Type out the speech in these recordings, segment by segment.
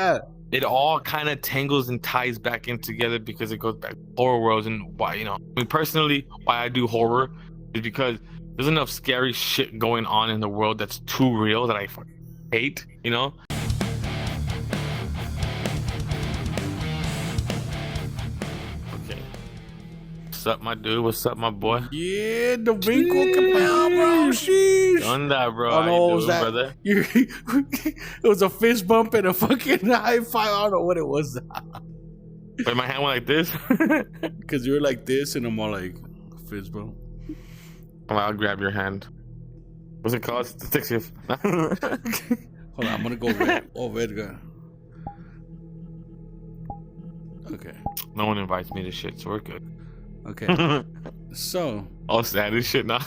Yeah. It all kind of tangles and ties back in together because it goes back to horror worlds and why, I mean, personally, why I do horror is because there's enough scary shit going on in the world that's too real that I fucking hate, Okay. What's up, my dude? What's up, my boy? Yeah, the Dreamcore Capel, bro. Sheesh. Done that, bro. I don't know, How you doing, brother? It was a fist bump and a fucking high five. I don't know what it was. Wait, my hand went like this? Because you were like this and I'm all like, fist bump. Well, I'll grab your hand. What's it called? Detective. Hold on, I'm gonna go red. Oh, Verga. Okay. No one invites me to shit, so we're good. Okay. So. All sad as shit now.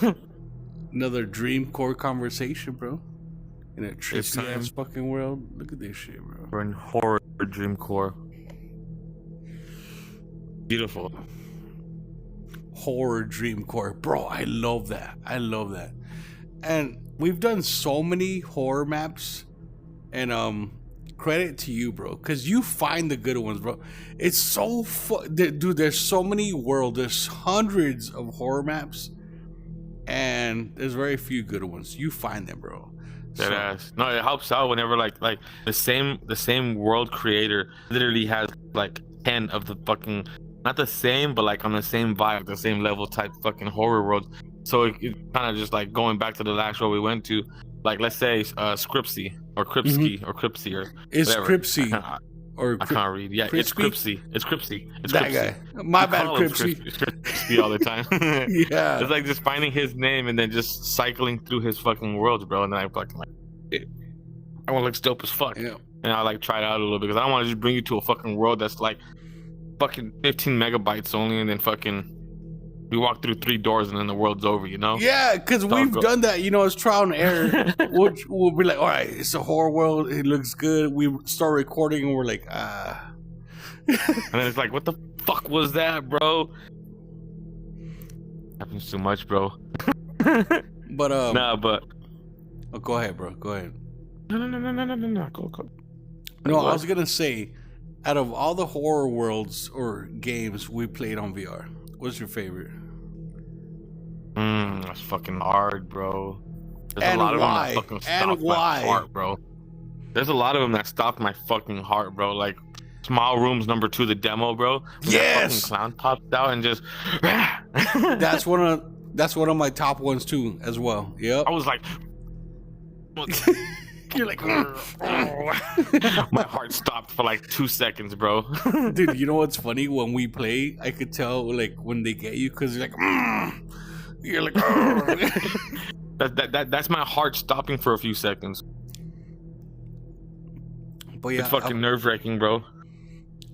Another Dreamcore conversation, bro. In a It's trippy time. ass fucking world. Look at this shit, bro. We're in horror Dreamcore. Beautiful. Horror Dreamcore, bro. I love that. I love that. And we've done so many horror maps, and credit to you, bro, because you find the good ones, bro. It's so dude. There's so many worlds. There's hundreds of horror maps, and there's very few good ones. You find them, bro. That ass. No, it helps out whenever like the same world creator literally has like 10 of the fucking, not the same, but like on the same vibe, the same level type fucking horror worlds. So it kind of just like going back to the last show we went to, like let's say Scripsy or Cripsky or Cripsy or it's whatever. Cripsy or I can't read. Yeah, it's Cripsy. It's Cripsy. It's that Cripsy. guy. My We bad, call him Cripsy. Cripsy all the time. Yeah. It's like just finding his name and then just cycling through his fucking worlds, bro. And then I fucking like, I want to look dope as fuck. Yeah. And I like try it out a little bit because I don't want to just bring you to a fucking world that's like fucking 15 megabytes only, and then fucking we walk through 3 doors and then the world's over, Yeah, because we've done that. It's trial and error. We'll be like, all right, it's a horror world. It looks good. We start recording and we're like, And then it's like, what the fuck was that, bro? Happens too much, bro. But Nah, but oh, go ahead, bro. Go ahead. No. Go. No, I was gonna say, out of all the horror worlds or games we played on VR, what's your favorite? That's fucking hard, bro. There's And a lot why? of them that fucking And stopped why? my heart, bro. There's a lot of them that stopped my fucking heart, bro. Like Small Rooms #2, the demo, bro. When Yes! that fucking clown popped out and just. That's one of my top ones too, as well. Yep. I was like. You're like, My heart stopped for like 2 seconds, bro. dude. You know what's funny? When we play, I could tell like when they get you because you're like, you're like, That's my heart stopping for a few seconds. But yeah, It's fucking nerve-wracking, bro.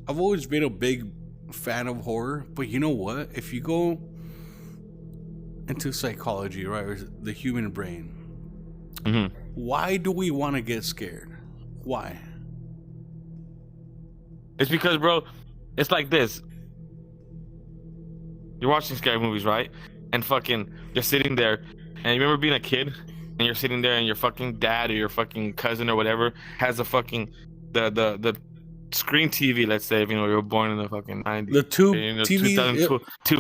I've always been a big fan of horror, but you know what? If you go into psychology, right, or the human brain, why do we want to get scared? Why? It's because, bro, it's like this. You're watching scary movies, right? And fucking, you're sitting there, and you remember being a kid, and you're sitting there, and your fucking dad or your fucking cousin or whatever has a fucking the screen TV. Let's say, if you were born in the fucking 90s. The tube TV. 2002.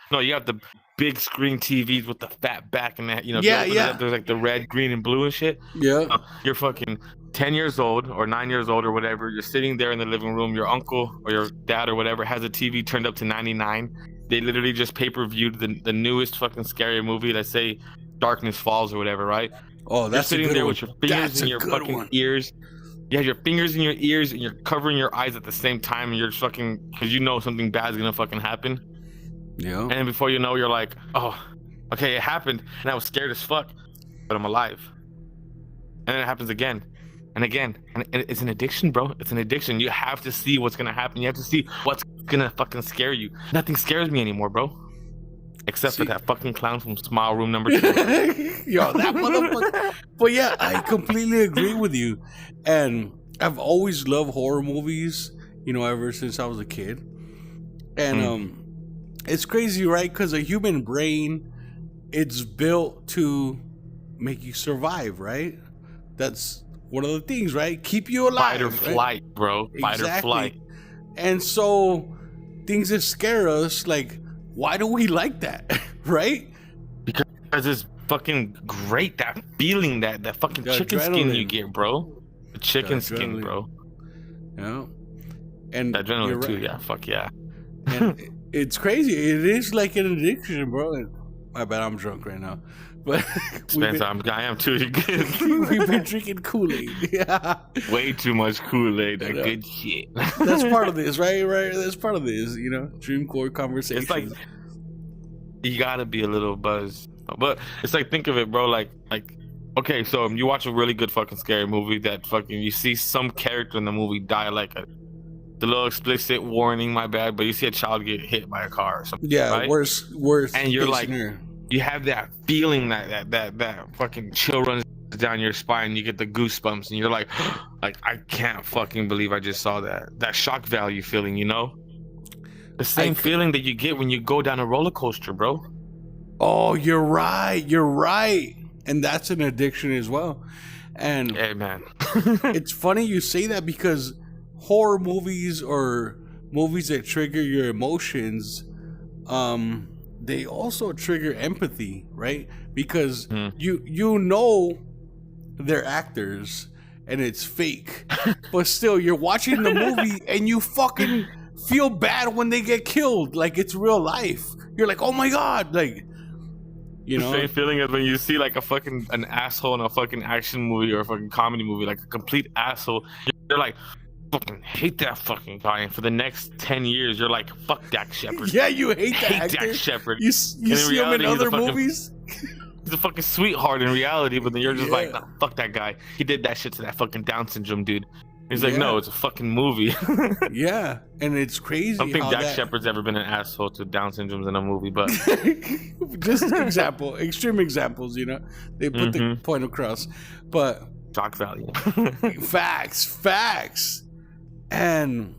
No, you have the big screen TVs with the fat back and that. There's like the red, green, and blue and shit. Yeah. You're fucking 10 years old or 9 years old or whatever. You're sitting there in the living room. Your uncle or your dad or whatever has a TV turned up to 99. They literally just pay-per-viewed the newest fucking scary movie. Let's say Darkness Falls or whatever, right? Oh, that's you're sitting there one. with your fingers in your fucking ears. You have your fingers in your ears and you're covering your eyes at the same time, and you're fucking, because you know something bad's gonna fucking happen. Yeah. And then before you know, you're like, oh, okay, it happened, and I was scared as fuck, but I'm alive. And then it happens again and again, and it's an addiction, bro. It's an addiction. You have to see what's gonna happen. You have to see what's gonna fucking scare you. Nothing scares me anymore, bro. Except for that fucking clown from Smile Room #2. Yo, that motherfucker. But yeah, I completely agree with you. And I've always loved horror movies, ever since I was a kid. And it's crazy, right? Because a human brain, it's built to make you survive, right? That's one of the things, right? Keep you alive. Fight or right? flight, bro. Fight or flight. And so things that scare us, like, why do we like that? Right? Because it's fucking great. That feeling, that fucking The chicken adrenaline. skin you get, bro. The chicken skin, adrenaline. bro. Yeah. And The adrenaline you're too, right. yeah. Fuck yeah. And it's crazy. It is like an addiction, bro. And I bet I'm drunk right now. But Spencer, I am too. we've been drinking Kool-Aid. Yeah. Way too much Kool-Aid. That I know. good shit. That's part of this, right? Right. That's part of this, you know, Dreamcore conversation. It's like you gotta be a little buzzed, but it's like, think of it, bro. Like, okay, so you watch a really good fucking scary movie that fucking you see some character in the movie die, like the little explicit warning, my bad, but you see a child get hit by a car or something. yeah, right? worse. And you're case like, scenario. you have that feeling that fucking chill runs down your spine. You get the goosebumps, and you're like, I can't fucking believe I just saw that. That shock value feeling, you know. The same feeling that you get when you go down a roller coaster, bro. Oh, you're right. You're right. And that's an addiction as well. And hey, man, it's funny you say that because horror movies or movies that trigger your emotions, they also trigger empathy, right? Because you know they're actors and it's fake, but still you're watching the movie and you fucking feel bad when they get killed, like it's real life. You're like, oh my god, like, you know. Same feeling as when you see like an asshole in a fucking action movie or a fucking comedy movie, like a complete asshole. You're like, fucking hate that fucking guy, and for the next 10 years you're like, fuck Dak Shepard. Yeah, you hate that actor. Dak Shepard. You see him in other movies. He's a fucking sweetheart in reality, but then you're just like, nah, fuck that guy. He did that shit to that fucking Down syndrome dude. He's like, no, it's a fucking movie. Yeah, and it's crazy. I don't think Dak Shepard's ever been an asshole to Down syndromes in a movie, but just extreme examples, you know. They put the point across, but shock value. facts. And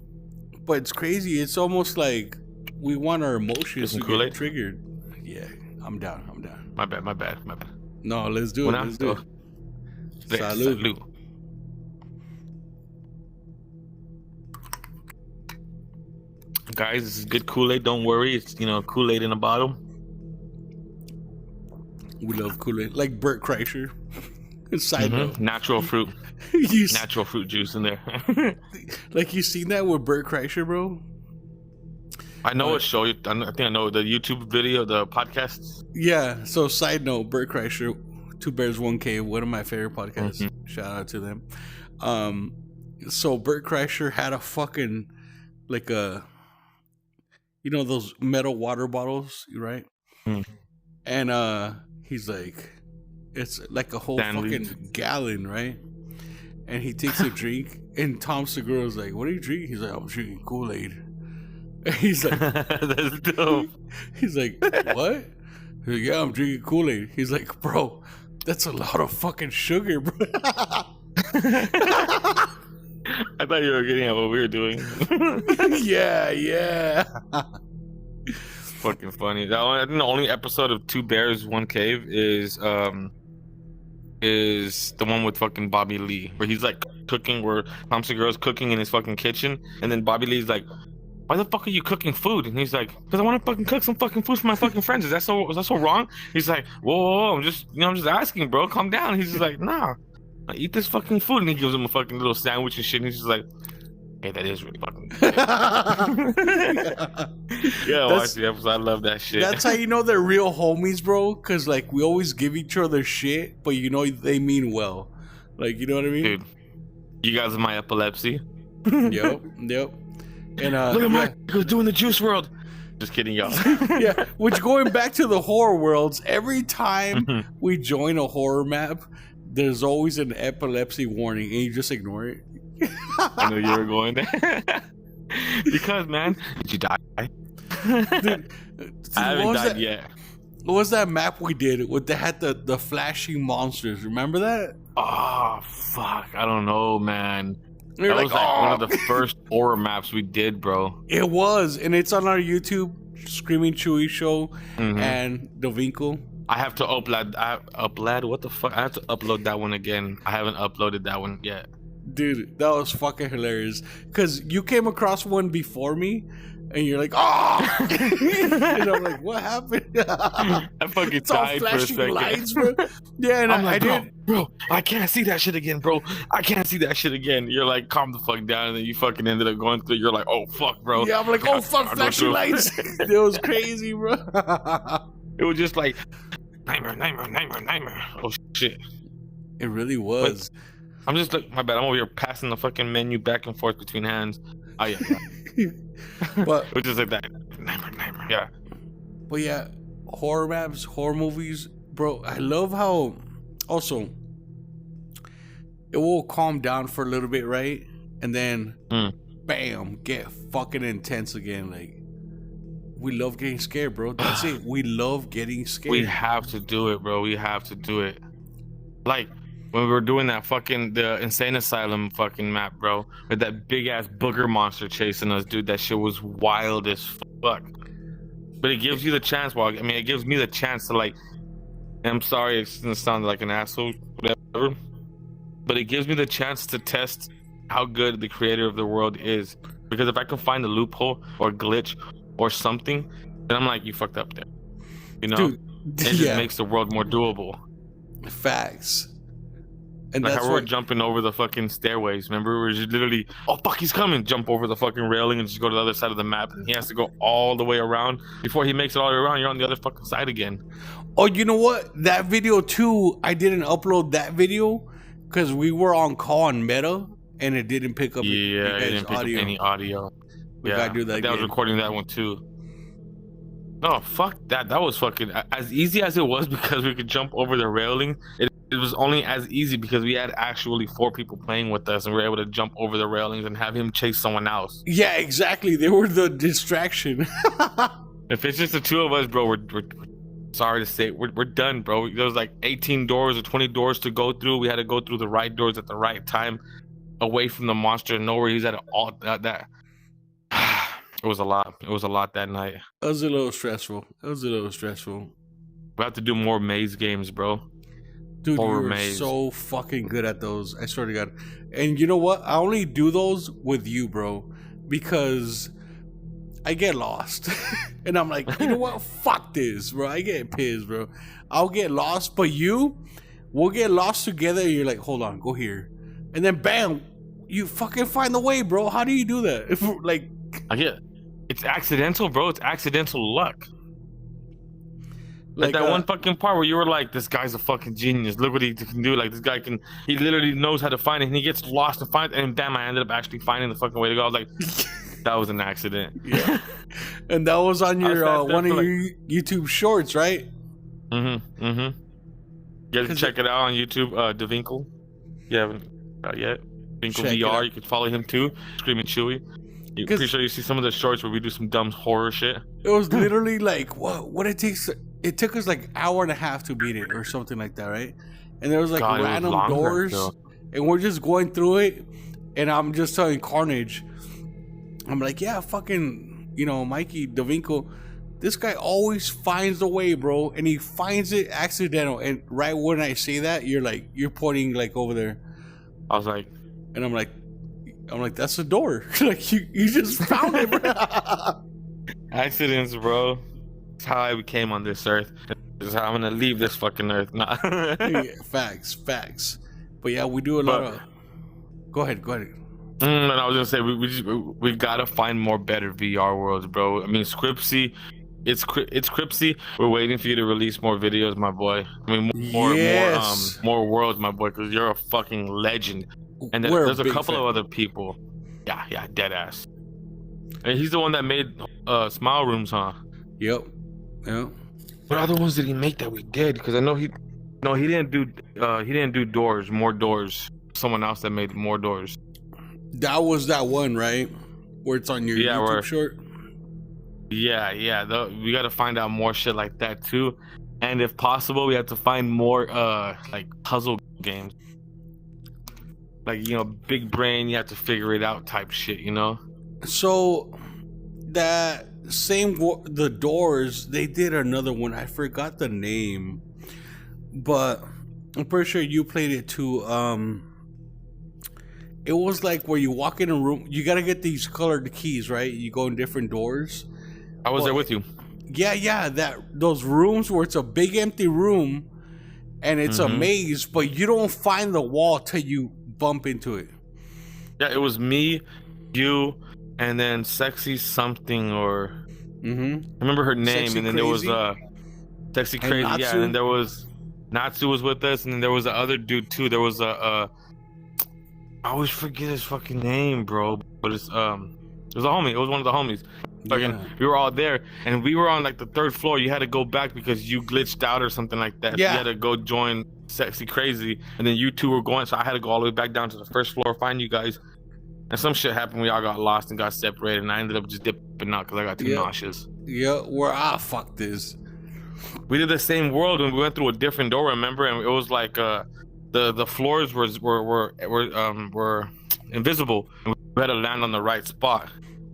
but it's crazy. It's almost like we want our emotions to get triggered. Yeah, I'm down. My bad. No, let's do it. Let's do it. Salud. Guys, this is good Kool-Aid. Don't worry. It's, Kool-Aid in a bottle. We love Kool-Aid. Like Bert Kreischer. Side note. Natural fruit. Natural fruit juice in there. Like, you seen that with Bert Kreischer, bro? I know a show. I think I know the YouTube video, the podcast. Yeah. So, side note, Bert Kreischer, Two Bears, One Cave, one of my favorite podcasts. Shout out to them. So Bert Kreischer had a fucking, like a, those metal water bottles, right? And he's like, it's like a whole fucking gallon, right? And he takes a drink, and Tom Segura's like, "What are you drinking?" He's like, "I'm drinking Kool-Aid." And he's like, "That's dope." He's like, "What?" He's like, "Yeah, I'm drinking Kool-Aid." He's like, "Bro, that's a lot of fucking sugar, bro." I thought you were getting at what we were doing. Yeah. Fucking funny. I think the only episode of Two Bears, One Cave is the one with fucking Bobby Lee, where he's like cooking, where Tom Segura's cooking in his fucking kitchen, and then Bobby Lee's like, "Why the fuck are you cooking food?" And he's like, "Because I want to fucking cook some fucking food for my fucking friends. Is that so wrong?" He's like, "Whoa, I'm just asking, bro. Calm down." He's just like, "Nah, I eat this fucking food," and he gives him a fucking little sandwich and shit, and he's just like, "Hey, that is really fucking good." Yeah, watch the episode. I love that shit. That's how you know they're real homies, bro. Because like we always give each other shit, but they mean well. Like, you know what I mean? Dude, you guys are my epilepsy. Yep. And look at Michael doing the Juice World. Just kidding, y'all. Yeah, which, going back to the horror worlds, every time we join a horror map, there's always an epilepsy warning, and you just ignore it. I know you were going there. Because, man, did you die? Dude, I haven't died yet. What was that map we did with the flashing monsters? Remember that? Oh, fuck. I don't know, man. That was like one of the first horror maps we did, bro. It was, and it's on our YouTube, Screaming Chewy Show and Dovinkle. I have to upload. What the fuck? I have to upload that one again. I haven't uploaded that one yet. Dude, that was fucking hilarious. Because you came across one before me, and you're like, oh! And I'm like, what happened? I fucking It's all died for a flashing second. lights, bro. Yeah, and I'm like, I did. bro, I can't see that shit again, bro. I can't see that shit again. You're like, calm the fuck down, and then you fucking ended up going through. You're like, oh fuck, bro. Yeah, I'm like, oh fuck, I go flashing through. lights. It was crazy, bro. It was just like, nightmare. Oh shit. It really was. I'm just like, my bad. I'm over here passing the fucking menu back and forth between hands. Oh yeah. But it was just like that. Nightmare. Yeah. But yeah, horror maps, horror movies, bro. I love how also it will calm down for a little bit, right? And then bam, get fucking intense again. Like, we love getting scared, bro. That's it. We love getting scared. We have to do it, bro. We have to do it. Like when we were doing that fucking the insane asylum fucking map, bro, with that big ass booger monster chasing us, dude. That shit was wild as fuck. But it gives you the chance. Well, I mean, it gives me the chance to like. I'm sorry, it's gonna sound like an asshole, whatever. But it gives me the chance to test how good the creator of the world is. Because if I can find a loophole or glitch or something, then I'm like, you fucked up there. You know, Dude, it just makes the world more doable. Facts. And like that's how we're jumping over the fucking stairways. Remember, we're just literally, oh fuck, he's coming. Jump over the fucking railing and just go to the other side of the map. And he has to go all the way around before he makes it all the way around. You're on the other fucking side again. Oh, you know what? That video too. I didn't upload that video because we were on call on Meta and it didn't pick up. Yeah, it didn't pick up any audio. We gotta do that. I was recording that one too. No, fuck that. That was fucking as easy as it was because we could jump over the railing. It was only as easy because we had actually 4 people playing with us and we were able to jump over the railings and have him chase someone else. Yeah, exactly. They were the distraction. If it's just the 2 of us, bro, we're sorry to say we're done, bro. There was like 18 doors or 20 doors to go through. We had to go through the right doors at the right time, away from the monster and know where he's at. All that. It was a lot. It was a lot that night. It was a little stressful. We have to do more maze games, bro. Dude, you were so fucking good at those. I swear to God. And you know what? I only do those with you, bro, because I get lost. And I'm like, you know what? Fuck this, bro. I get pissed, bro. I'll get lost, but we'll get lost together. And you're like, hold on, go here. And then bam, you fucking find the way, bro. How do you do that? If like, I get it's accidental, bro. It's accidental luck. Like that one fucking part where you were like, this guy's a fucking genius. Look what he can do. Like, this guy he literally knows how to find it. And he gets lost and finds it. And damn, I ended up actually finding the fucking way to go. I was like, that was an accident. Yeah. And that was on your one of your YouTube shorts, right? You gotta check it out on YouTube. DeVinkle. You haven't yet. DeVinkle VR. You could follow him too. Screaming Chewy. You're pretty sure you see some of the shorts where we do some dumb horror shit. It was literally like what it takes. It took us like an hour and a half to beat it or something like that, right? And there was like random doors, and we're just going through it. And I'm just telling Carnage, I'm like, yeah, fucking, Mikey DeVinkle, this guy always finds the way, bro, and he finds it accidental. And right when I say that, you're pointing like over there. I was like, and I'm like, that's the door. Like you just found it, bro. Accidents, bro. It's how I became on this earth. It's how I'm gonna leave this fucking earth. Nah. Yeah, facts. But yeah, we do a lot of. Go ahead. And I was gonna say we gotta find more better VR worlds, bro. I mean, Scripsy, it's Scripsy. We're waiting for you to release more videos, my boy. I mean, more worlds, my boy, because you're a fucking legend. And there's a couple of other people. Yeah, dead ass. And he's the one that made Smile Rooms, huh? Yep. What other ones did he make that we did? Because I know he didn't do doors, more doors. Someone else that made more doors. That was that one, right? Where it's on your YouTube short. Yeah. We got to find out more shit like that too, and if possible, we have to find more like puzzle games. Like, big brain, you have to figure it out type shit, So that same the Doors, they did another one. I forgot the name, but I'm pretty sure you played it too. It was like where you walk in a room, you gotta get these colored keys, right? You go in different doors. I was there with you. Yeah, those rooms where it's a big empty room and it's a maze, but you don't find the wall till you bump into it. Yeah, it was me, you, and then Sexy something, or I remember her name, Sexy and then Crazy. there was Sexy Crazy, yeah, and then there was Natsu was with us, and then there was the other dude too. There was I always forget his fucking name, bro, but it was a homie. It was one of the homies. Fucking, we were all there, and we were on like the 3rd floor. You had to go back because you glitched out or something like that. Yeah. You had to go join Sexy Crazy, and then you two were going, so I had to go all the way back down to the 1st floor, find you guys. And some shit happened. We all got lost and got separated, and I ended up just dipping out because I got too nauseous. Yeah, fuck this. We did the same world, and we went through a different door. Remember, and it was like the floors were invisible, and we had to land on the right spot.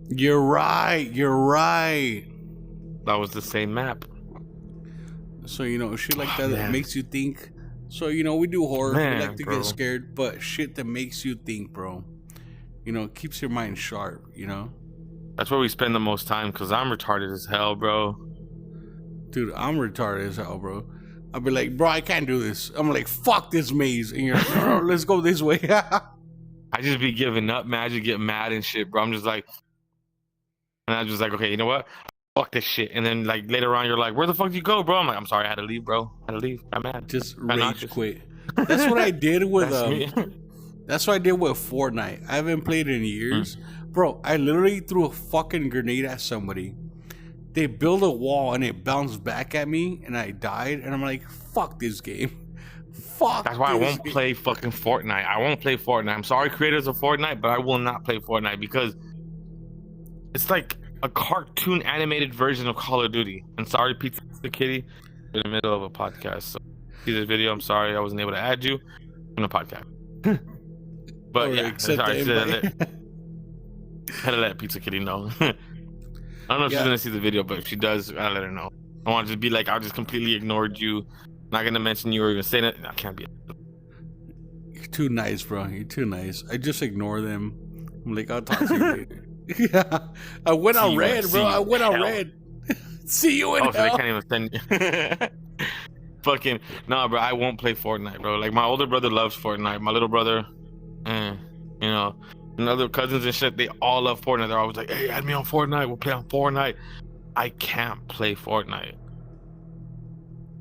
You're right. That was the same map. So shit like that makes you think. So we do horror. We like to get scared, but shit that makes you think, bro. Keeps your mind sharp. That's where we spend the most time, because I'm retarded as hell, bro. Dude, I'm retarded as hell, bro. I'll be like, bro, I can't do this. I'm like, fuck this maze. And you're like, no, let's go this way. I just be giving up, man. I just get mad and shit, bro. I'm just like, and I'm just like, okay, you know what? Fuck this shit. And then like later on, you're like, where the fuck did you go, bro? I'm like, I'm sorry, I had to leave, bro. I had to leave. I'm mad. Just rage quit. That's what I did with That's what I did with Fortnite. I haven't played in years. Bro, I literally threw a fucking grenade at somebody. They built a wall and it bounced back at me and I died. And I'm like, fuck this game. Fuck. That's why I won't play fucking Fortnite. I won't play Fortnite. I'm sorry, creators of Fortnite, but I will not play Fortnite because it's like a cartoon animated version of Call of Duty. And sorry, Pizza Kitty, in the middle of a podcast. So see this video. I'm sorry I wasn't able to add you in a podcast. But yeah, sorry, had to let Pizza Kitty know. I don't know if she's gonna see the video, but if she does, I'll let her know. I want to just be like, I just completely ignored you. Not gonna mention you or even say that. I can't be. You're too nice, bro. You're too nice. I just ignore them. I'm like, I'll talk to you later. Yeah, I went on red, bro. I went on red. See you in hell. So they can't even send you. Fucking no, bro. I won't play Fortnite, bro. Like my older brother loves Fortnite. My little brother, and other cousins and shit, they all love Fortnite. They're always like, hey, add me on Fortnite. We'll play on Fortnite. I can't play Fortnite.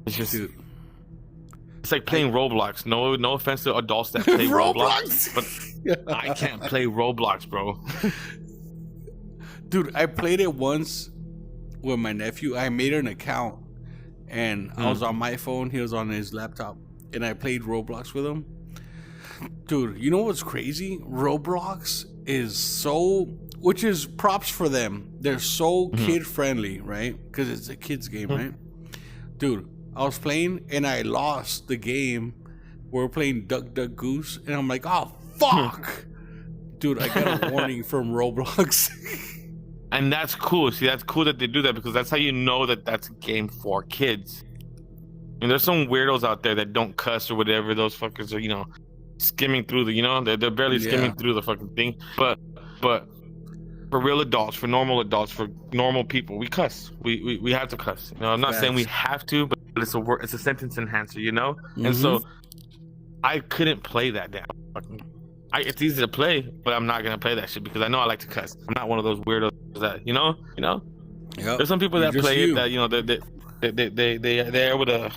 It's just, it's like playing Roblox. No offense to adults that play Roblox, but I can't play Roblox, bro. Dude, I played it once with my nephew. I made an account and I was on my phone. He was on his laptop and I played Roblox with him. Dude, you know what's crazy? Roblox is so, which is props for them. They're so kid friendly, right? Because it's a kid's game, right? Dude, I was playing and I lost the game. We're playing Duck Duck Goose and I'm like, oh fuck. Dude, I got a warning from Roblox. And that's cool. See, that's cool that they do that because that's how you know that that's a game for kids. And there's some weirdos out there that don't cuss or whatever. Those fuckers are, skimming through the, they're barely skimming through the fucking thing. But for real adults, for normal adults, for normal people, we cuss. We have to cuss. I'm not saying we have to, but it's a word. It's a sentence enhancer, And so I couldn't play that damn fucking. It's easy to play, but I'm not gonna play that shit because I know I like to cuss. I'm not one of those weirdos that Yep. There's some people that play it that they're able to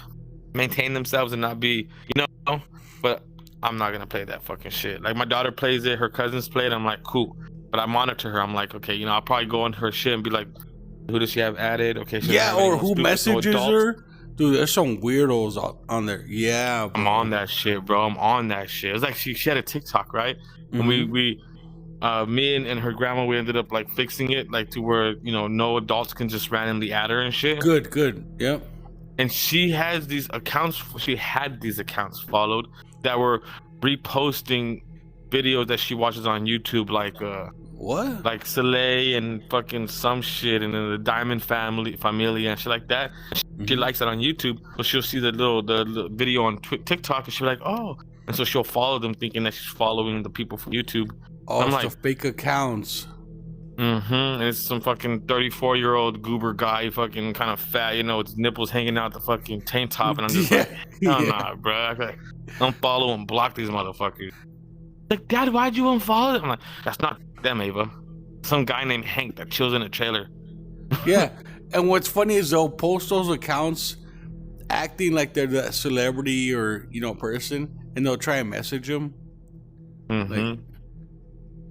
maintain themselves and not be but I'm not gonna play that fucking shit. Like my daughter plays it, her cousins play it. I'm like, cool, but I monitor her. I'm like, okay, I'll probably go into her shit and be like, who does she have added? Okay, or who messages her? Dude, there's some weirdos on there. Yeah, bro. I'm on that shit, bro. I'm on that shit. It was like she had a TikTok, right? And me and her grandma, we ended up like fixing it like to where no adults can just randomly add her and shit. Good. Yep. And she has these accounts. She had these accounts followed that were reposting videos that she watches on YouTube, like What? like Soleil and fucking some shit, and then the Diamond family and shit like that. She likes it on YouTube, so she'll see the little video on TikTok, and she'll be like, oh, and so she'll follow them, thinking that she's following the people from YouTube. Oh, I'm it's like, the fake accounts. and it's some fucking 34-year-old goober guy, fucking kind of fat, you know, with his nipples hanging out the fucking tank top, and I'm just like, hell nah, bro. I like, unfollow and block these motherfuckers. Like, Dad, why'd you unfollow them? I'm like, that's not them, Ava. Some guy named Hank that chills in a trailer. Yeah, and what's funny is they'll post those accounts acting like they're that celebrity or person, and they'll try and message them.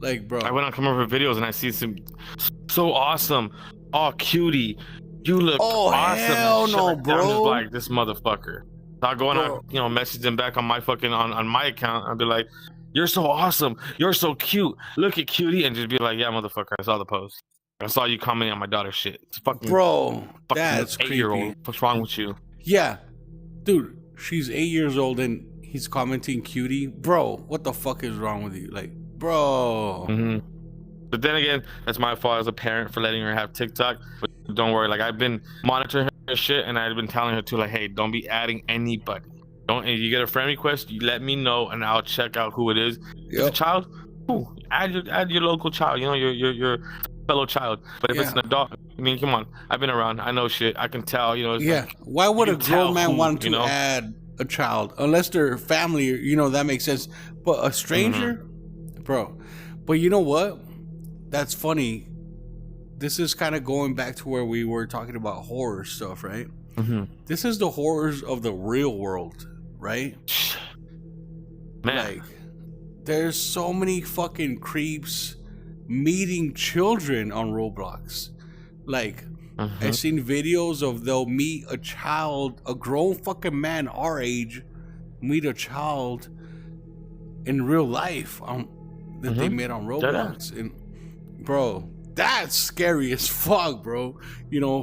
Like, bro. I went on commercial videos and I see some so awesome. Oh, cutie, you look awesome. Hell no, like bro. I'm just like, this motherfucker. So I go and message them back on my fucking on my account. I'll be like, you're so awesome. You're so cute. Look at cutie, and just be like, yeah, motherfucker. I saw the post. I saw you commenting on my daughter's shit. It's fucking bro. That's 8-year-old. creepy. What's wrong with you? Yeah, dude. She's 8 years old and he's commenting cutie. Bro, what the fuck is wrong with you? Like, bro. But then again, that's my fault as a parent for letting her have TikTok. But don't worry, like, I've been monitoring her shit, and I've been telling her to, like, hey, don't be adding anybody. Don't. If you get a friend request, you let me know, and I'll check out who it is. If it's a child, cool. Add your local child. You know, your fellow child. But if it's an adult, I mean, come on. I've been around. I know shit. I can tell. You know. Like, why would a grown man want to add a child unless they're family? That makes sense. But a stranger, bro. But you know what? That's funny. This is kind of going back to where we were talking about horror stuff, right? This is the horrors of the real world, right? Man, like, there's so many fucking creeps meeting children on Roblox. Like, I've seen videos of they'll meet a child, a grown fucking man our age, meet a child in real life that they met on Roblox. And bro, that's scary as fuck, bro.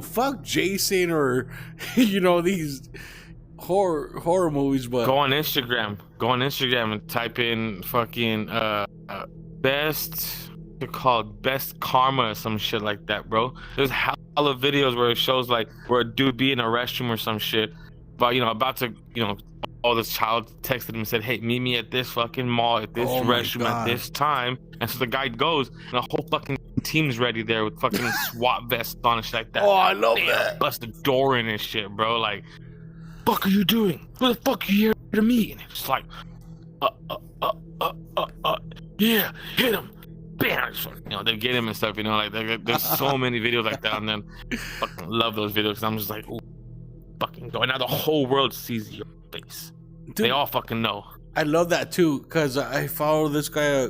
Fuck Jason or these horror movies. But go on Instagram and type in fucking best karma or some shit like that, bro. There's hella videos where it shows like where a dude be in a restroom or some shit, but about to this child texted him and said, hey, meet me at this fucking mall at this restroom at this time. And so the guy goes, and a whole fucking team's ready there with fucking SWAT vests on and shit like that. Oh, I love that. Bust the door in and shit, bro. Like, fuck are you doing? Who the fuck are you here to meet? And it's like, yeah, hit him. Bam! They get him and stuff, like there's so many videos like that, and then fucking love those videos because I'm just like, ooh, fucking go. And now the whole world sees your face. Dude, they all fucking know. I love that too because I follow this guy,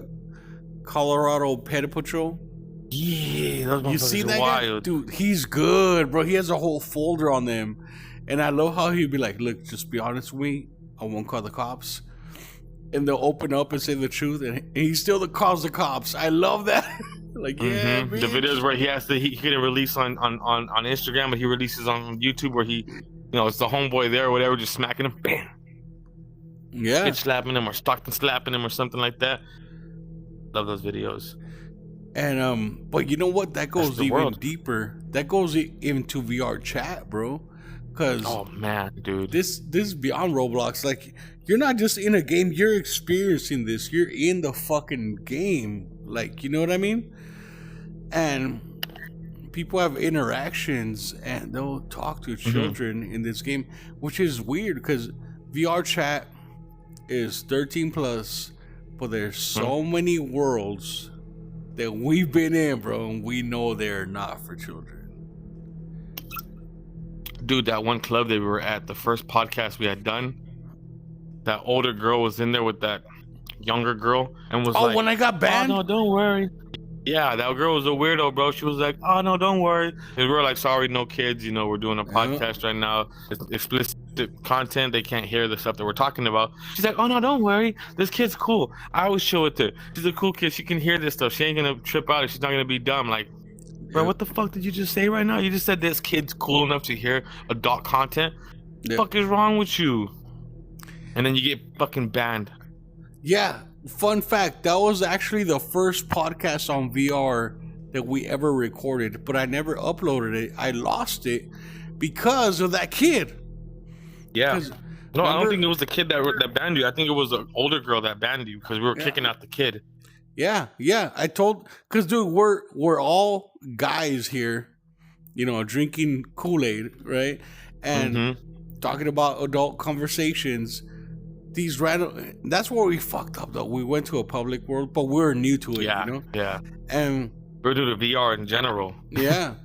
Colorado Pet Patrol. Yeah, those you see that wild. Guy? Dude, he's good, bro. He has a whole folder on them, and I love how he'd be like, look, just be honest with me. I won't call the cops. And they'll open up and say the truth, and he still calls the cops. I love that. Like, yeah, the videos where he couldn't release on Instagram, but he releases on YouTube where he, it's the homeboy there or whatever, just smacking him, bam. Yeah, bitch slapping him or Stockton slapping him or something like that. Love those videos. And but you know what? That goes even deeper. That goes into VR chat, bro. Cause oh man, dude, this beyond Roblox. Like, you're not just in a game, you're experiencing this. You're in the fucking game. Like, you know what I mean? And people have interactions and they'll talk to children in this game, which is weird because VR chat is 13 plus, but there's so many worlds that we've been in, bro, and we know they're not for children. Dude, that one club that we were at, the first podcast we had done, that older girl was in there with that younger girl and was like, when I got banned? Oh, no, don't worry. Yeah, that girl was a weirdo, bro. She was like, oh, no, don't worry. And we were like, sorry, no kids. We're doing a podcast right now. It's explicit content. They can't hear the stuff that we're talking about. She's like, oh, no, don't worry. This kid's cool. I always show it to her. She's a cool kid. She can hear this stuff. She ain't going to trip out. She's not going to be dumb. Like, bro, what the fuck did you just say right now? You just said this kid's cool enough to hear adult content? What the fuck is wrong with you? And then you get fucking banned. Yeah. Fun fact, that was actually the first podcast on VR that we ever recorded, but I never uploaded it. I lost it because of that kid. Yeah. 'Cause No, I don't remember- think it was the kid that banned you. I think it was an older girl that banned you because we were kicking out the kid. Yeah. I told, because dude, we're all guys here, you know, drinking Kool-Aid, right? And talking about adult conversations. These random, that's where we fucked up though. We went to a public world, but we were new to it, Yeah. you know? Yeah. And We're doing the VR in general. yeah.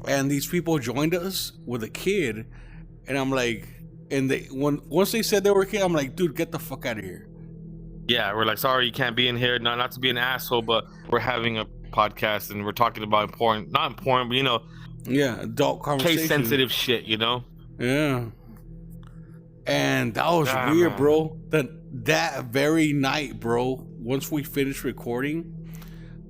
And these people joined us with a kid, and I'm like, and once they said they were a kid, I'm like, dude, get the fuck out of here. Yeah, we're like, sorry, you can't be in here. Not to be an asshole, but we're having a podcast and we're talking about not important, but you know, adult conversation, case sensitive shit, you know. Yeah. And that was weird, man. Bro. That very night, bro, once we finished recording,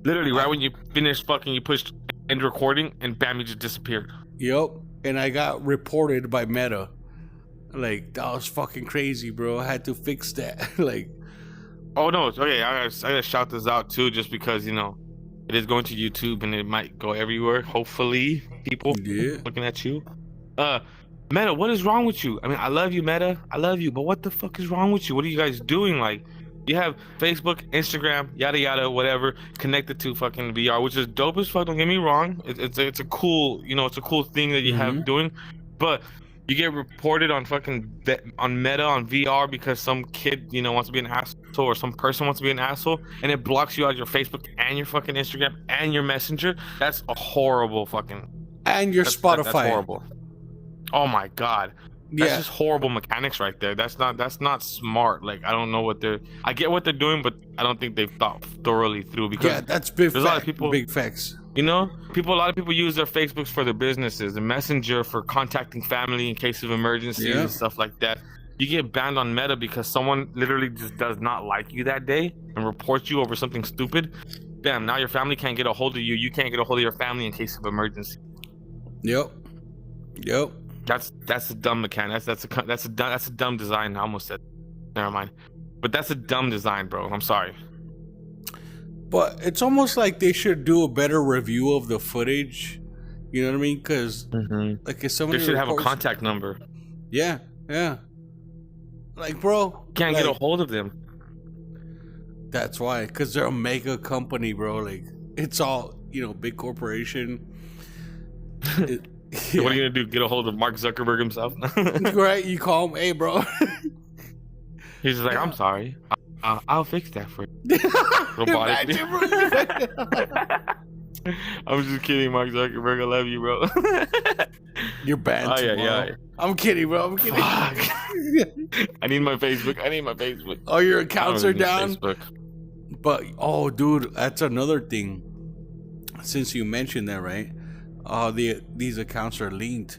literally right when you finished fucking, you pushed end recording and bam, you just disappeared. Yep. And I got reported by Meta. Like, that was fucking crazy, bro. I had to fix that. Like, oh no, okay, I gotta shout this out too, just because, you know, it is going to YouTube and it might go everywhere. Hopefully, people looking at you. Meta, what is wrong with you? I mean, I love you, Meta. I love you, but what the fuck is wrong with you? What are you guys doing? Like, you have Facebook, Instagram, yada yada, whatever, connected to fucking VR, which is dope as fuck. Don't get me wrong. It's a cool, you know, it's a cool thing that you have doing, but you get reported on fucking on Meta on VR because some kid, you know, wants to be an asshole, or some person wants to be an asshole, and it blocks you out your Facebook and your fucking Instagram and your Messenger. That's a horrible fucking. And your Spotify. That's horrible. Oh my god. That's just horrible mechanics right there. That's not smart. Like, I don't know I get what they're doing, but I don't think they've thought thoroughly through, because that's big. There's a lot of people, big facts. You know, a lot of people use their Facebooks for their businesses, the Messenger for contacting family in case of emergencies and stuff like that. You get banned on Meta because someone literally just does not like you that day and reports you over something stupid. Bam, now your family can't get a hold of you. You can't get a hold of your family in case of emergency. Yep. That's a dumb mechanic. That's a dumb design. I almost said, never mind. But that's a dumb design, bro. I'm sorry. But it's almost like they should do a better review of the footage. You know what I mean? Because like, if somebody they should have a contact number. Yeah. Like, bro, can't get a hold of them. That's why, because they're a mega company, bro. Like, it's all, you know, big corporation. What are you gonna do? Get a hold of Mark Zuckerberg himself? Right? You call him, hey, bro. He's just like, I'm sorry. I'll fix that for you. Robotic. I'm just kidding, Mark Zuckerberg. I love you, bro. You're banned tomorrow. I'm kidding, bro. I'm kidding. I need my Facebook. Oh, your accounts are down? But, oh, dude, that's another thing. Since you mentioned that, right? These accounts are linked.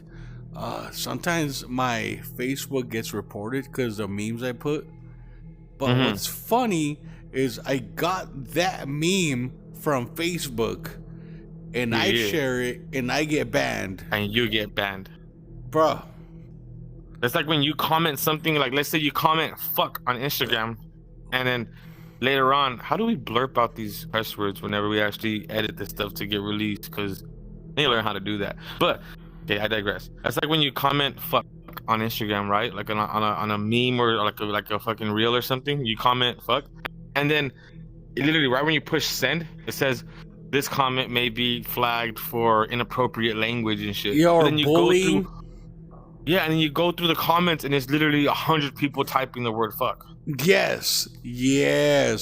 Sometimes my Facebook gets reported because the memes I put. But what's funny is I got that meme from Facebook, and I share it, and I get banned. And you get banned, bruh. It's like when you comment something, like, let's say you comment "fuck" on Instagram, and then later on, how do we blurp out these curse words whenever we actually edit this stuff to get released? Because I need to learn how to do that. But okay, I digress. That's like when you comment "fuck" on Instagram, right? Like on a meme or like a fucking reel or something. You comment "fuck," and then literally right when you push send, it says this comment may be flagged for inappropriate language and shit. Yo, and then you bullying. go through, and then you go through the comments, and it's literally 100 people typing the word "fuck." Yes,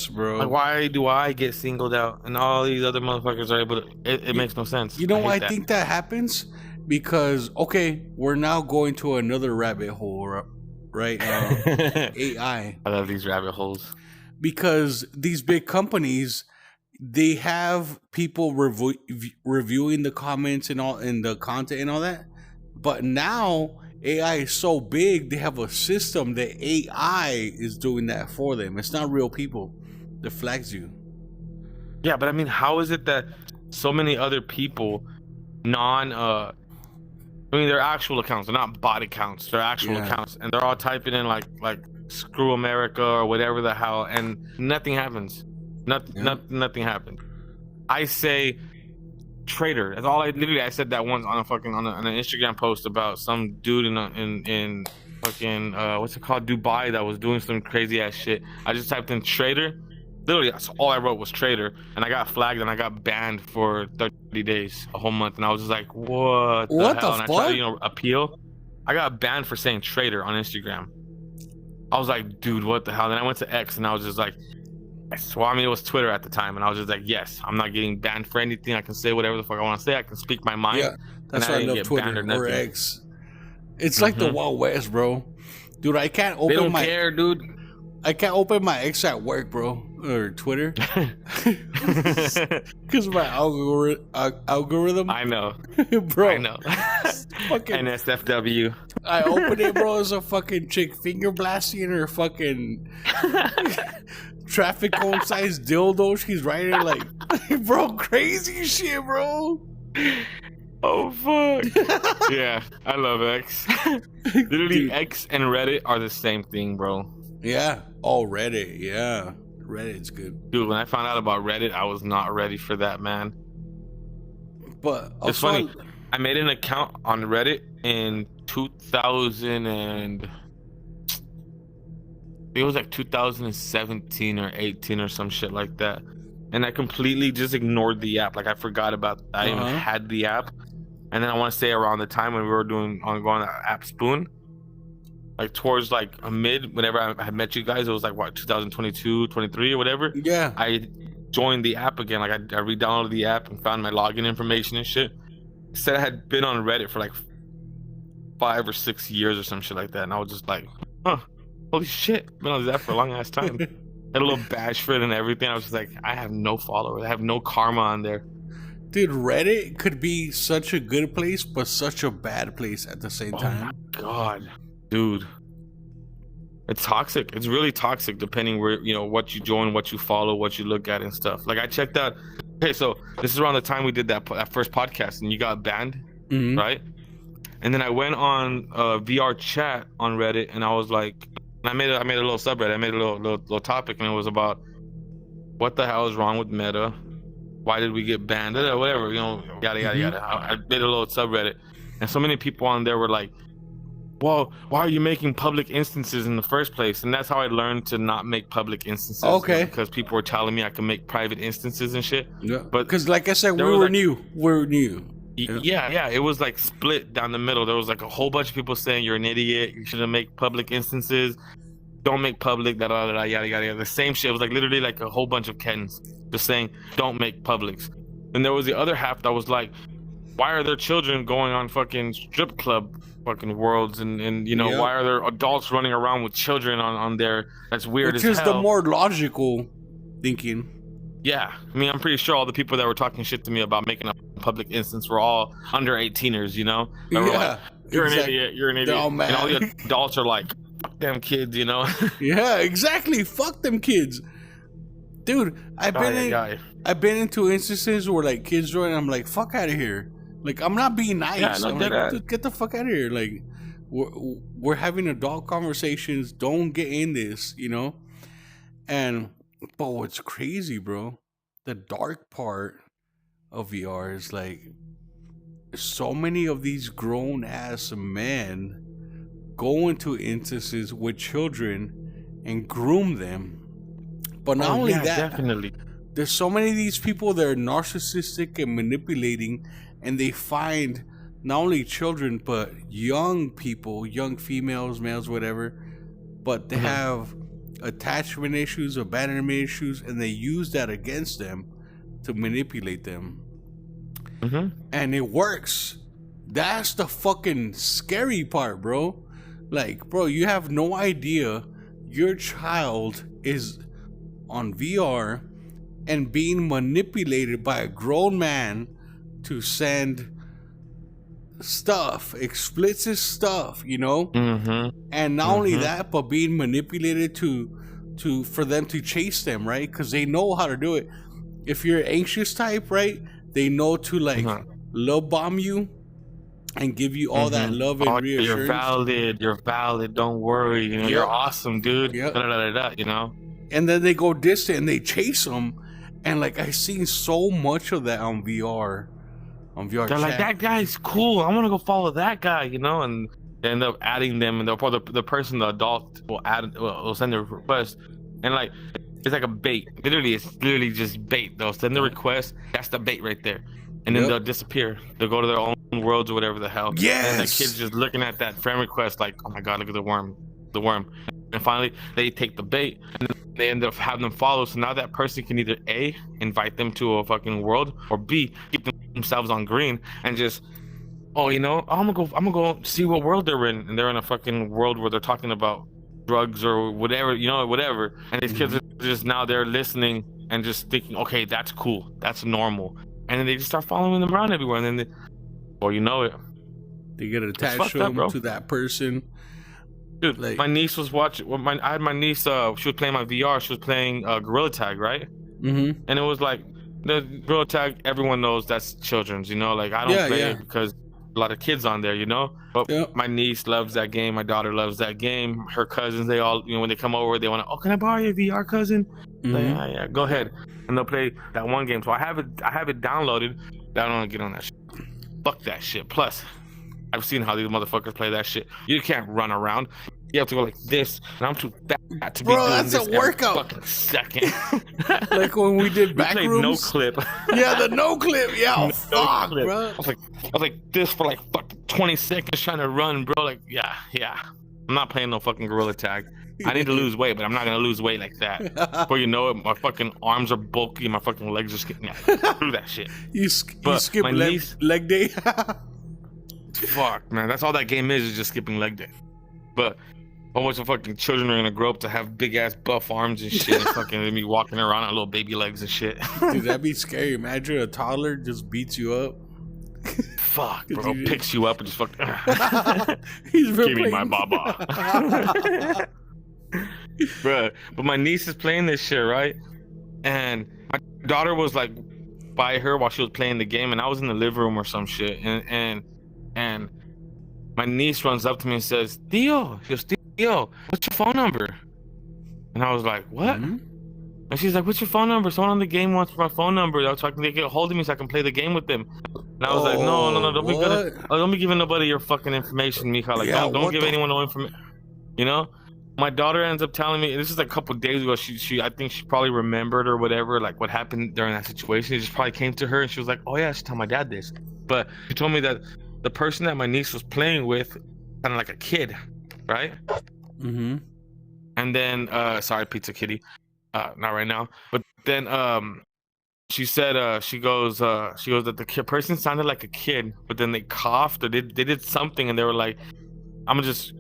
bro. Like, why do I get singled out and all these other motherfuckers are able to? It makes no sense. You know why I think that happens? Because, okay, we're now going to another rabbit hole, right? AI. I love these rabbit holes. Because these big companies, they have people reviewing the comments and all, and the content and all that. But now AI is so big, they have a system that AI is doing that for them. It's not real people that flags you. Yeah, but I mean, how is it that so many other people, they're actual accounts, they're not bot accounts, they're actual accounts, and they're all typing in like screw America or whatever the hell, and nothing happens. Nothing happened. I say traitor. That's all I said that once on an Instagram post about some dude in fucking what's it called, Dubai, that was doing some crazy ass shit. I just typed in traitor. Literally, that's all I wrote was traitor, and I got flagged and I got banned for 30 days, a whole month, and I was just like, what the hell? And I tried to, appeal. I got banned for saying traitor on Instagram. I was like, dude, what the hell? Then I went to X and I was just like, yes. Well, I mean, it was Twitter at the time, and I was just like, yes, I'm not getting banned for anything. I can say whatever the fuck I want to say. I can speak my mind. Yeah, that's why I love Twitter or X. It's like the Wild West, bro. Dude, I can't open They don't care, dude. I can't open my X at work, bro, or Twitter, because my algorithm. I know, bro. I know. Fucking NSFW. I open it, bro. It's a fucking chick finger blasting her fucking traffic cone sized dildo. She's riding like, bro, crazy shit, bro. Oh fuck. Yeah, I love X. Literally, dude. X and Reddit are the same thing, bro. Yeah. Oh, Reddit. Yeah. Reddit's good. Dude, when I found out about Reddit, I was not ready for that, man. But it's funny. I made an account on Reddit in 2000 and it was like 2017 or 18 or some shit like that. And I completely just ignored the app. Like I forgot about I even had the app. And then I want to say around the time when we were going on App Spoon, like towards like a mid, whenever I had met you guys, it was like what, 2022, 23 or whatever. Yeah. I joined the app again. Like I re-downloaded the app and found my login information and shit. It said I had been on Reddit for like 5 or 6 years or some shit like that. And I was just like, huh, holy shit. Been on that for a long ass time. Had a little bash for it and everything. I was just like, I have no followers. I have no karma on there. Dude, Reddit could be such a good place, but such a bad place at the same time. Oh my god. Dude, it's toxic. It's really toxic, depending where, what you join, what you follow, what you look at and stuff. Like I checked out. Okay, so this is around the time we did that first podcast, and you got banned, right? And then I went on VR chat on Reddit, and I was like, I made a little subreddit. I made a little topic, and it was about what the hell is wrong with Meta? Why did we get banned? Whatever, yada yada yada. I made a little subreddit, and so many people on there were like, well, why are you making public instances in the first place? And that's how I learned to not make public instances. Okay. Because people were telling me I can make private instances and shit. Yeah. But because, like I said, we were new. We're new. Yeah. It was like split down the middle. There was like a whole bunch of people saying you're an idiot. You shouldn't make public instances. Don't make public. Yada yada yada. The same shit. It was like literally like a whole bunch of Kens just saying don't make publics. And there was the other half that was like, why are there children going on fucking strip club fucking worlds and why are there adults running around with children on there? That's weird. Which is the more logical thinking. Yeah, I mean, I'm pretty sure all the people that were talking shit to me about making a public instance were all under 18ers, Yeah, like, you're an idiot, you're an idiot. Oh, man. And all the adults are like, fuck them kids, Yeah, exactly. Fuck them kids. Dude, I've been into instances where like kids join and I'm like, fuck out of here. Like, I'm not being nice. Yeah, I'm like, get the fuck out of here. Like, we're having adult conversations. Don't get in this, And, but what's crazy, bro, the dark part of VR is like, so many of these grown-ass men go into instances with children and groom them. But not only that, definitely. There's so many of these people that are narcissistic and manipulating, and they find not only children, but young people, young females, males, whatever, but they have attachment issues, abandonment issues, and they use that against them to manipulate them. And it works. That's the fucking scary part, bro. Like, bro, you have no idea your child is on VR and being manipulated by a grown man to send stuff, explicit stuff, and not only that, but being manipulated to for them to chase them, right? Because they know how to do it. If you're an anxious type, right, they know to like love bomb you and give you all that love and reassurance. You're valid, don't worry, you know, you're awesome, dude. Yep. You know. And then they go distant and they chase them, and like I seen so much of that on VR. They're like, that guy's cool, I want to go follow that guy, you know, and they end up adding them, and the person, the adult, will send their request, and like it's like a bait. Literally, it's literally just bait. They'll send the request, that's the bait right there, and then they'll disappear. They'll go to their own worlds or whatever the hell. Yes. And the kid's just looking at that friend request like, oh my god, look at the worm. And finally they take the bait and they end up having them follow. So now that person can either A, invite them to a fucking world, or B, keep themselves on green and just, oh, you know, I'm gonna go see what world they're in, and they're in a fucking world where they're talking about drugs or whatever, you know, whatever. And these kids are just, now they're listening and just thinking, okay, that's cool, that's normal, and then they just start following them around everywhere, and then or you know it, they get attached to that person. Dude, like, my niece was watching. I had my niece. She was playing my VR. She was playing Gorilla Tag, right? And it was like the Gorilla Tag. Everyone knows that's children's. You know, like I don't play it because a lot of kids on there. You know, but my niece loves that game. My daughter loves that game. Her cousins, they all, you know, when they come over, they want to. Oh, can I borrow your VR, cousin? Like, yeah, go ahead. And they'll play that one game. So I have it downloaded. I don't want to get on that shit. Fuck that shit. Plus, I've seen how these motherfuckers play that shit. You can't run around. You have to go like this, and I'm too fat to be doing this. Bro, that's a workout. Fucking second. Like when we did Backrooms. No clip. Yeah, the no clip. Yeah, oh, fuck, clip. Bro. I was like this for like fucking 20 seconds trying to run, bro. Like, yeah. I'm not playing no fucking Gorilla Tag. I need to lose weight, but I'm not gonna lose weight like that. Before you know it, my fucking arms are bulky, my fucking legs are skipping. Through that shit. You skip leg day. Fuck, man. That's all that game is just skipping leg day. But a bunch of fucking children are gonna grow up to have big ass buff arms and shit, and fucking me walking around on little baby legs and shit. Dude, that'd be scary. Imagine a toddler just beats you up. Fuck, bro. Picks you up and just fucking. Give me my baba. Bro, but my niece is playing this shit, right? And my daughter was like by her while she was playing the game, and I was in the living room or some shit, and my niece runs up to me and says, Theo, what's your phone number? And I was like, what? And she's like, what's your phone number? Someone on the game wants my phone number. So I can get a hold of me so I can play the game with them. And I was like, no, don't be giving nobody your fucking information, Mika. Like, don't give anyone no information. You know? My daughter ends up telling me, this is like a couple days ago, I think she probably remembered or whatever, like what happened during that situation. It just probably came to her and she was like, oh yeah, I should tell my dad this. But she told me that the person that my niece was playing with, kind of like a kid, right? And then, sorry, Pizza Kitty, not right now. But then, she said, she goes that the person sounded like a kid, but then they coughed or they did something, and they were like, I'm just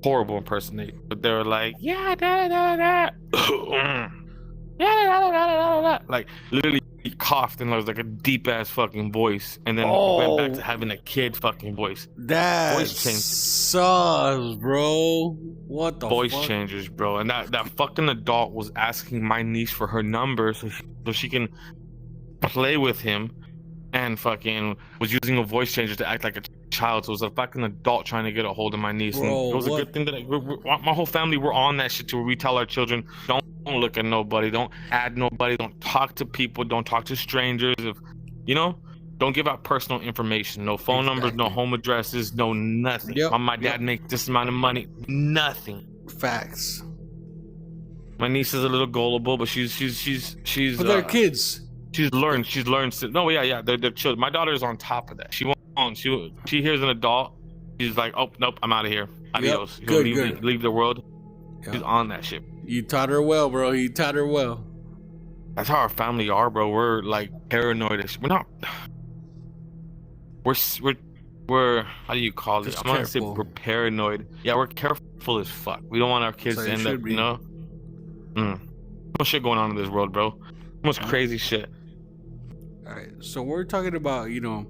horrible impersonate, but they were like, yeah, da da da, yeah, da da da, like literally coughed, and it was like a deep ass fucking voice, and then went back to having a kid fucking voice. That voice sucks, bro. What the voice fuck? Changers, bro. And that fucking adult was asking my niece for her number so she can play with him, and fucking was using a voice changer to act like a child. So it was a fucking adult trying to get a hold of my niece. Bro, and it was a good thing that my whole family were on that shit, to where we tell our children, don't look at nobody, don't add nobody, don't talk to people, don't talk to strangers. If you know, don't give out personal information. No phone numbers, no home addresses, no nothing. My dad makes this amount of money. Nothing. Facts. My niece is a little gullible, but she's but they're kids. She's learned. No, yeah. They're children. My daughter's on top of that. She won't. She hears an adult. She's like, oh nope, I'm out of here. Adios. Good. Leave the world. She's on that shit. You taught her well, bro. You taught her well. That's how our family are, bro. We're like paranoid. We're not. We're how do you call it? I'm gonna say we're paranoid. Yeah, we're careful as fuck. We don't want our kids to end up, you know. Much shit going on in this world, bro. Most crazy shit. All right, so we're talking about, you know,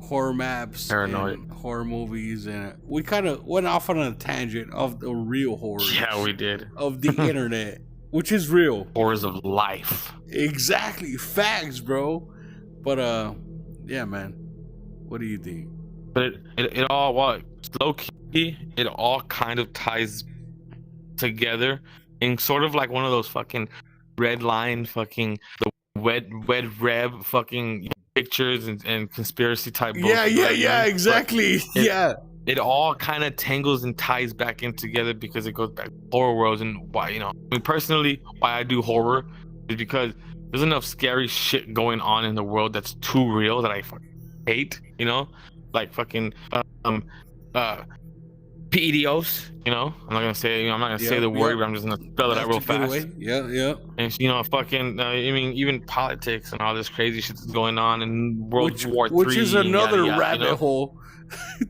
horror maps, paranoid, and horror movies, and we kind of went off on a tangent of the real horror. Yeah, we did. Of the internet, which is real. Horrors of life. Exactly, facts, bro. But yeah, man. What do you think? But it all, well, low key, it all kind of ties together in sort of like one of those fucking red line fucking the wed reb fucking pictures and conspiracy type Yeah, bullshit. You know what I yeah, mean? But exactly. it Yeah. it all kind of tangles and ties back in together because it goes back to horror worlds. And why, I mean, personally, why I do horror is because there's enough scary shit going on in the world that's too real that I fucking hate, like fucking PEDOs, I'm not gonna say, I'm not gonna say the word, but I'm just gonna spell it out real fast. Way. Yeah, yeah. And fucking, I mean, even politics and all this crazy shit that's going on in World War III, which is another yada, yada, rabbit hole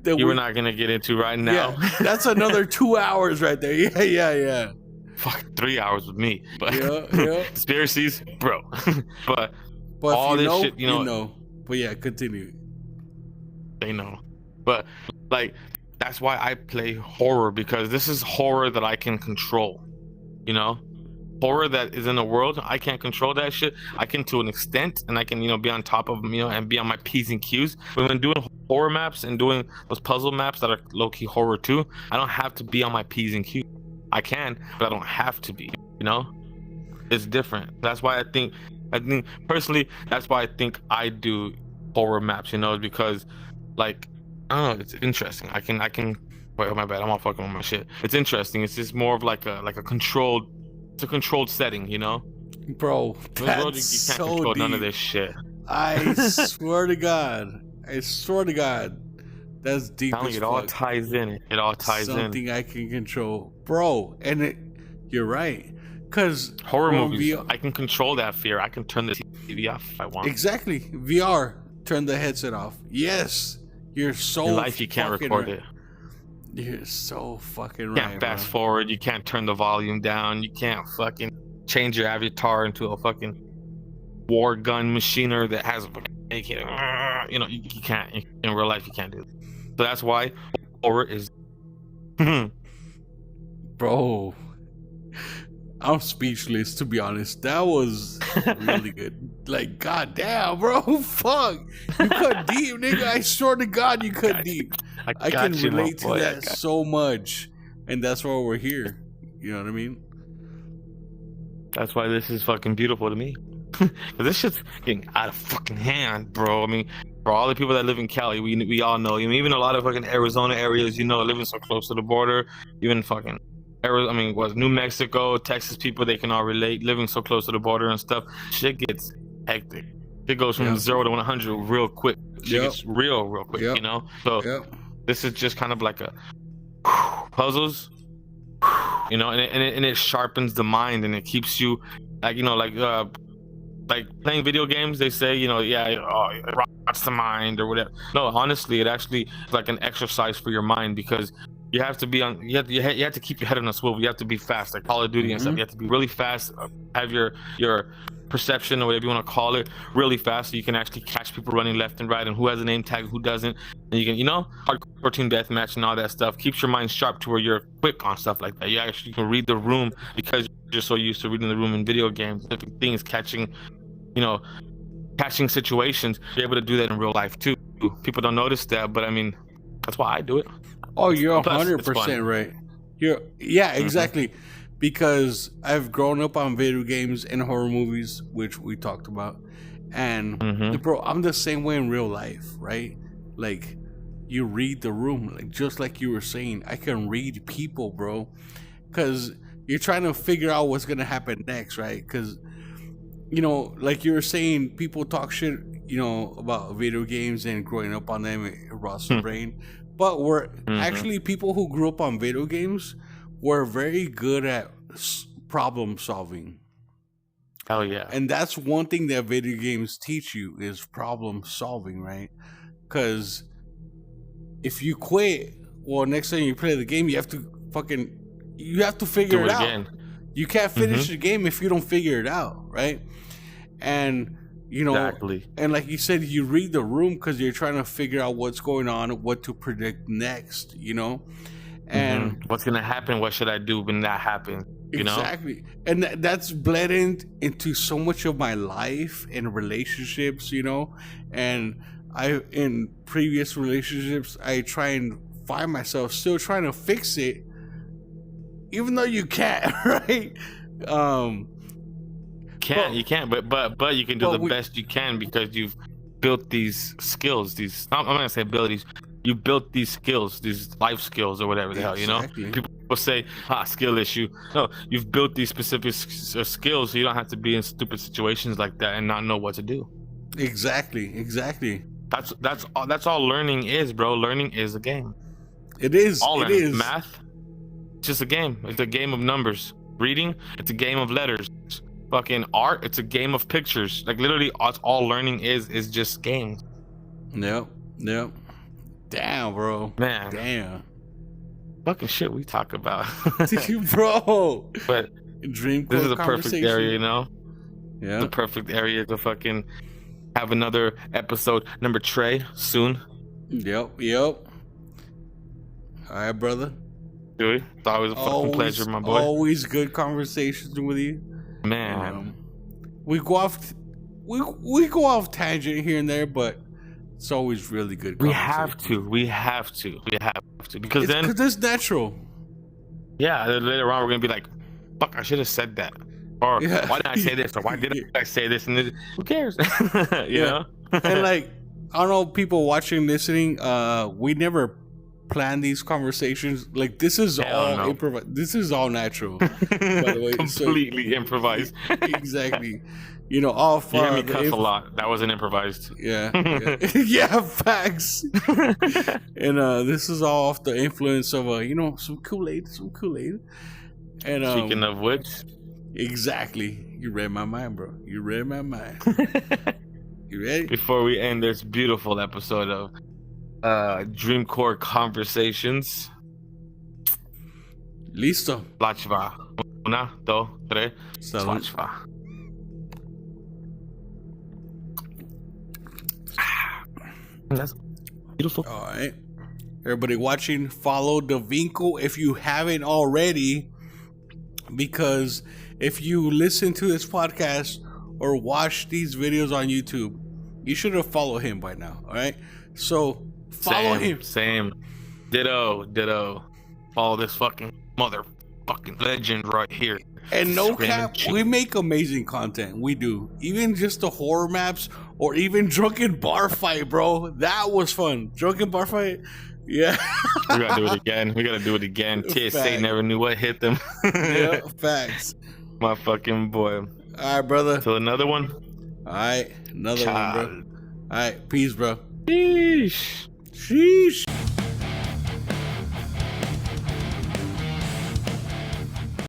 that we're not gonna get into right now. Yeah, that's another 2 hours right there. Yeah, yeah, yeah. Fuck, 3 hours with me. But yeah. conspiracies, bro. but all this shit, you know. But yeah, continue. They know. But like, that's why I play horror, because this is horror that I can control. Horror that is in the world, I can't control that shit. I can to an extent, and I can, be on top of them, and be on my P's and Q's. But when doing horror maps and doing those puzzle maps that are low-key horror too, I don't have to be on my P's and Q's. I can, but I don't have to be, It's different. That's why I think personally, that's why I think I do horror maps, because, like, I don't know, it's interesting. I can wait, my bad, I'm all fucking with my shit. It's interesting. It's just more of like a controlled, it's a controlled setting, Bro, that's you can't so control deep. none of this shit. I swear to God, that's deep. It all ties in. It all ties something I can control, bro. And you're right, because horror movies, I can control that fear. I can turn the TV off if I want. Exactly. VR, turn the headset off. Yes, you're so. In life, you can't record it. You're so fucking right. You can't fast forward. You can't turn the volume down. You can't fucking change your avatar into a fucking war gun machiner that has a fucking AK. You can't. In real life, you can't do it. So that's why horror is. Bro, I'm speechless, to be honest. That was really good. Like, goddamn, bro, fuck. You cut deep, nigga. I swear to God, you cut deep. I can relate to that so much, and that's why we're here. You know what I mean? That's why this is fucking beautiful to me. This shit's getting out of fucking hand, bro. I mean, for all the people that live in Cali, we all know. Even a lot of fucking Arizona areas, living so close to the border, even fucking New Mexico, Texas people, they can all relate. Living so close to the border and stuff, shit gets hectic. It goes from 0 to 100 real quick. Shit gets real quick, So this is just kind of like a puzzles, and it sharpens the mind, and it keeps you like playing video games. They say, it rots the mind or whatever. No, honestly, it actually is like an exercise for your mind, because you have to be on. You have to keep your head on a swivel. You have to be fast, like Call of Duty and stuff. You have to be really fast. Have your perception, or whatever you want to call it, really fast, so you can actually catch people running left and right, and who has a name tag, who doesn't. And you can, hardcore team deathmatch and all that stuff keeps your mind sharp to where you're quick on stuff like that. You actually can read the room, because you're so used to reading the room in video games. Different things, catching situations. You're able to do that in real life too. People don't notice that, but I mean, that's why I do it. Oh, you're 100% right. Exactly. Because I've grown up on video games and horror movies, which we talked about. And bro, I'm the same way in real life, right? Like, you read the room, like just like you were saying. I can read people, bro, because you're trying to figure out what's gonna happen next, right? Because like you were saying, people talk shit, about video games and growing up on them. It rots the brain. But we're actually people who grew up on video games. We're very good at problem solving. Hell yeah. And that's one thing that video games teach you is problem solving, right? Because if you quit, well, next time you play the game, you have to figure it out. Again. You can't finish the game if you don't figure it out, right? And exactly. And like you said, you read the room because you're trying to figure out what's going on, what to predict next, and what's gonna happen, what should I do when that happens, exactly. And that's bled into so much of my life and relationships, and in previous relationships, I try and find myself still trying to fix it, even though you can't, right? You can't, but you can do the best you can because you've built these skills. I'm not gonna say abilities. You built these skills, these life skills or whatever the hell, you know. People say, skill issue. No, you've built these specific skills, so you don't have to be in stupid situations like that and not know what to do. Exactly. That's all learning is, bro. Learning is a game. It is. All it learning. is. Math, it's just a game. It's a game of numbers. Reading, it's a game of letters. Fucking art, it's a game of pictures. Like literally, all learning is just games. Yep. Damn, bro. Man. Damn. Fucking shit we talk about. Bro. But Dreamcore this is a perfect area, you know? Yeah. The perfect area to fucking have another episode. Number Trey soon. Yep. All right, brother. Dewey, it's always a fucking pleasure, my boy. Always good conversations with you. Man. We go off tangent here and there, but it's always really good. We have to because it's natural. Yeah, later on we're gonna be like, fuck, I should have said that, or why did I say this, or why didn't I say this? And who cares? you know. And like, I don't know, people watching, listening, we never plan these conversations. Like, this is all improvised. This is all natural, by the way. Completely improvised. Exactly. You know, all fun. You hear me cuss a lot. That wasn't improvised. Yeah. Yeah, facts. And this is all off the influence of some Kool-Aid. And speaking of which, exactly. You read my mind, bro. You read my mind. You ready? Before we end this beautiful episode of Dreamcore Conversations. Listo. Slachva. 1, 2, 3. Slachva. That's beautiful. All right. Everybody watching, follow Dreamcore if you haven't already, because if you listen to this podcast or watch these videos on YouTube, you should have followed him by now. All right. So follow him. Same. Ditto. Follow this fucking motherfucking legend right here. And no cap, we make amazing content. We do. Even just the horror maps or even drunken bar fight, bro. That was fun. Drunken bar fight. Yeah. We gotta do it again. TSA never knew what hit them. Yeah, facts. My fucking boy. All right, brother. So another one? All right. Another one, bro. All right. Peace, bro. Sheesh. Sheesh.